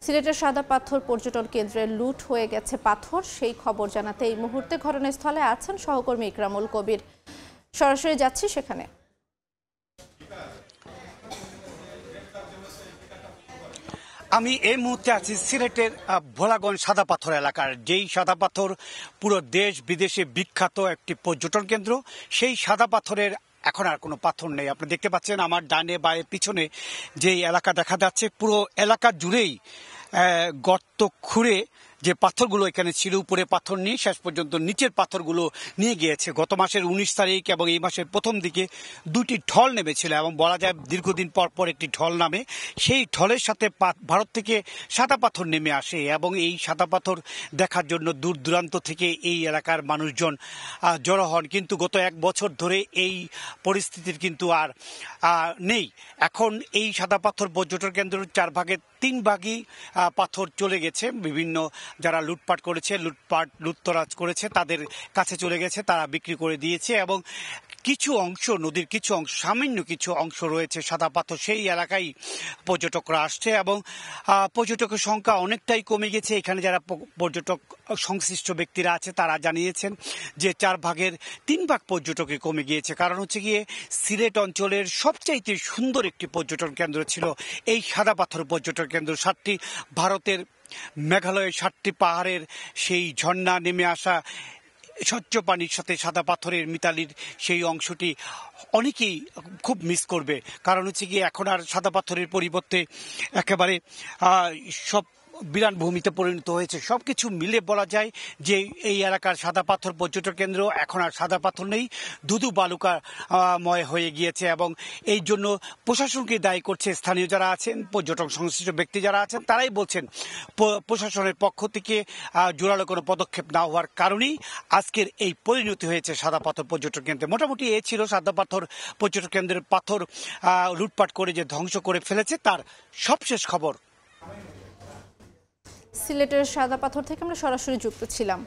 সিলেটের সাদা পাথর পর্যটন কেন্দ্রে লুট হয়ে গেছে পাথর, সেই খবর জানাতে এই মুহূর্তে ঘটনাস্থলে আছেন সহকর্মী ইকরামুল কবির। সরাসরি যাচ্ছি সেখানে। আমি এই মুহূর্তে আছি সিলেটের ভোলাগঞ্জ সাদা পাথর এলাকার, যেই সাদা পাথর পুরো দেশ বিদেশে বিখ্যাত একটি পর্যটন কেন্দ্র। সেই সাদা পাথরের এখন আর কোনো পাথর নেই। আপনি দেখতে পাচ্ছেন আমার ডানে বায়ে পিছনে যেই এলাকা দেখা যাচ্ছে, পুরো এলাকা জুড়েই গর্ত খুঁড়ে যে পাথরগুলো এখানে ছিল, উপরে পাথর নিয়ে শেষ পর্যন্ত নিচের পাথরগুলো নিয়ে গিয়েছে। গত মাসের 19 তারিখ এবং এই মাসের প্রথম দিকে দুটি ঢল নেমেছিল এবং বলা যায় দীর্ঘদিন পর পর একটি ঢল নামে। সেই ঢলের সাথে ভারত থেকে সাদা পাথর নেমে আসে এবং এই সাদা পাথর দেখার জন্য দূর দূরান্ত থেকে এই এলাকার মানুষজন জড়ো হন। কিন্তু গত এক বছর ধরে এই পরিস্থিতির কিন্তু আর নেই। এখন এই সাদা পাথর পর্যটন কেন্দ্রের 4 ভাগের 3 ভাগই পাথর চলে গেছে। বিভিন্ন যারা লুটপাট করেছে, লুটতরাজ করেছে, তাদের কাছে চলে গেছে, তারা বিক্রি করে দিয়েছে এবং কিছু অংশ, নদীর কিছু অংশ, সামান্য কিছু অংশ রয়েছে সাদা পাথর, সেই এলাকায় পর্যটকরা আসছে এবং পর্যটকের সংখ্যা অনেকটাই কমে গেছে। এখানে যারা পর্যটক সংশ্লিষ্ট ব্যক্তিরা আছে তারা জানিয়েছেন যে 4 ভাগের 3 ভাগ পর্যটকে কমে গিয়েছে। কারণ হচ্ছে গিয়ে সিলেট অঞ্চলের সবচাইতে সুন্দর একটি পর্যটন কেন্দ্র ছিল এই সাদা পাথর পর্যটন কেন্দ্র। 7টি ভারতের মেঘালয়ের 7টি পাহাড়ের সেই ঝর্ণা নেমে আসা স্বচ্ছ পানির সাথে সাদা পাথরের মিতালির সেই অংশটি অনেকেই খুব মিস করবে। কারণ হচ্ছে কি এখন আর সাদা পাথরের পরিবর্তে একেবারে সব বিরান ভূমিতে পরিণত হয়েছে। সবকিছু মিলে বলা যায় যে এই এলাকার সাদা পাথর পর্যটন কেন্দ্র এখন আর সাদা পাথর নেই, ধুধু বালুকাময় হয়ে গিয়েছে এবং এই জন্য প্রশাসনকে দায়ী করছে স্থানীয় যারা আছেন, পর্যটন সংশ্লিষ্ট ব্যক্তি যারা আছেন, তারাই বলছেন প্রশাসনের পক্ষ থেকে জোরালো কোনো পদক্ষেপ না হওয়ার কারণেই আজকের এই পরিণতি হয়েছে সাদা পাথর পর্যটন কেন্দ্রে। মোটামুটি এ ছিল সাদা পাথর পর্যটন কেন্দ্রের পাথর লুটপাট করে যে ধ্বংস করে ফেলেছে তার সবশেষ খবর। সিলেটের সাদা পাথর থেকে আমরা সরাসরি যুক্ত ছিলাম।